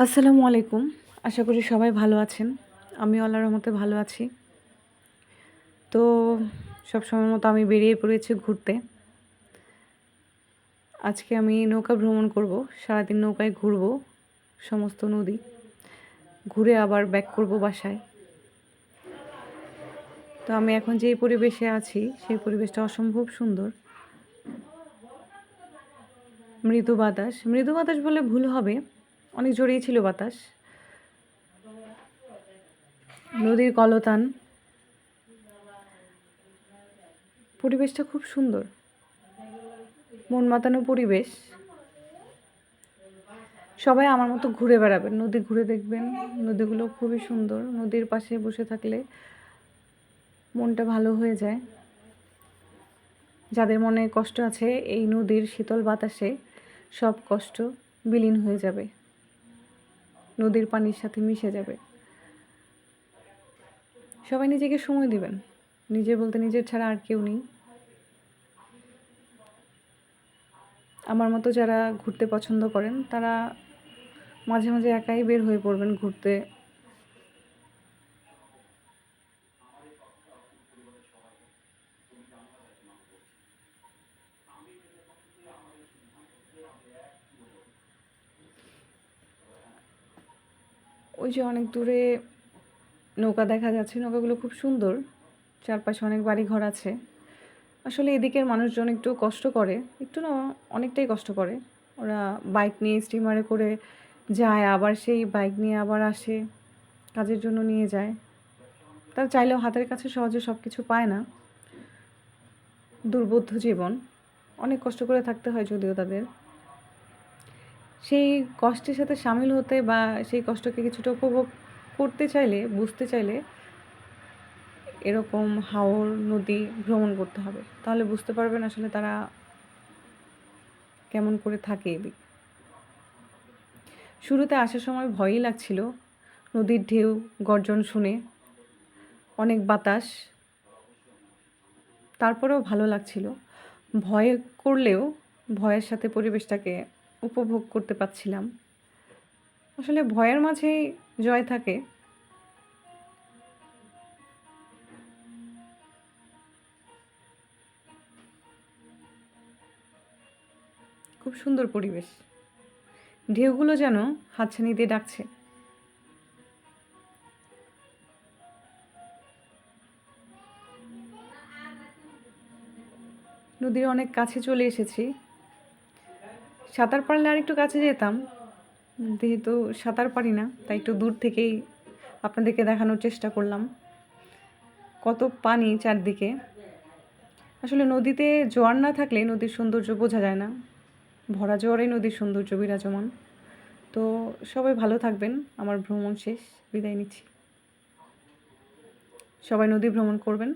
আসসালামু আলাইকুম। আশা করি সবাই ভালো আছেন। আমিও আল্লাহর রহমতে ভালো আছি। তো সবসময়ের মতো আমি বেরিয়ে পড়েছি ঘুরতে। আজকে আমি নৌকা ভ্রমণ করব। সারাদিন নৌকায় ঘুরব সমস্ত নদী। ঘুরে আবার ব্যাক করব বাসায়। তো আমি এখন যেই পরিবেশে আছি সেই পরিবেশটা অসম্ভব সুন্দর। মৃদু বাতাস। মৃদু বাতাস বললে ভুল হবে। অনেক জোরেই ছিল বাতাস। নদীর কলতান। পরিবেশটা খুব সুন্দর। মন মাতানো পরিবেশ। সবাই আমার মতো ঘুরে বেড়াবেন, নদী ঘুরে দেখবেন। নদীগুলো খুবই সুন্দর। নদীর পাশে বসে থাকলে মনটা ভালো হয়ে যায়। যাদের মনে কষ্ট আছে এই নদীর শীতল বাতাসে সব কষ্ট বিলীন হয়ে যাবে, নদীর পানির সাথে মিশে যাবে। সবাই নিজেকে সময় দিবেন। নিজে বলতে নিজের ছাড়া আর কেউ নেই। আমার মতো যারা ঘুরতে পছন্দ করেন তারা মাঝে মাঝে একাই বের হয়ে পড়বেন ঘুরতে। ওই যে অনেক দূরে নৌকা দেখা যাচ্ছে, নৌকাগুলো খুব সুন্দর। চারপাশে অনেক বাড়িঘর আছে। আসলে এদিকের মানুষজন একটু কষ্ট করে, একটু না অনেকটাই কষ্ট করে। ওরা বাইক নিয়ে স্টিমারে করে যায়, আবার সেই বাইক নিয়ে আবার আসে, কাজের জন্য নিয়ে যায়। তারা চাইলেও হাতের কাছে সহজে সব কিছু পায় না। দুর্বোধ্য জীবন, অনেক কষ্ট করে থাকতে হয় যদিও তাদের। সেই কষ্টের সাথে সামিল হতে বা সেই কষ্টকে কিছুটা উপভোগ করতে চাইলে, বুঝতে চাইলে এরকম হাওর নদী ভ্রমণ করতে হবে। তাহলে বুঝতে পারবেন আসলে তারা কেমন করে থাকে এদিকে। শুরুতে আসার সময় ভয়ই লাগছিল, নদীর ঢেউ গর্জন শুনে, অনেক বাতাস। তারপরেও ভালো লাগছিল। ভয় করলেও ভয়ের সাথে পরিবেশটাকে উপভোগ করতে পারছিলাম। আসলে ভয়ের মাঝেই জয় থাকে। খুব সুন্দর পরিবেশ। ঢেউগুলো যেন হাতছানি দিয়ে ডাকছে। নদীর অনেক কাছে চলে এসেছি। সাঁতার পারলে আর একটু কাছে যেতাম, যেহেতু সাঁতার পারি না তাই একটু দূর থেকেই আপনাদেরকে দেখানোর চেষ্টা করলাম কত পানি চারদিকে। আসলে নদীতে জোয়ার না থাকলে নদীর সৌন্দর্য বোঝা যায় না। ভরা জোয়ারে নদীর সৌন্দর্য বিরাজমান। তো সবাই ভালো থাকবেন। আমার ভ্রমণ শেষ, বিদায় নিচ্ছি। সবাই নদী ভ্রমণ করবেন।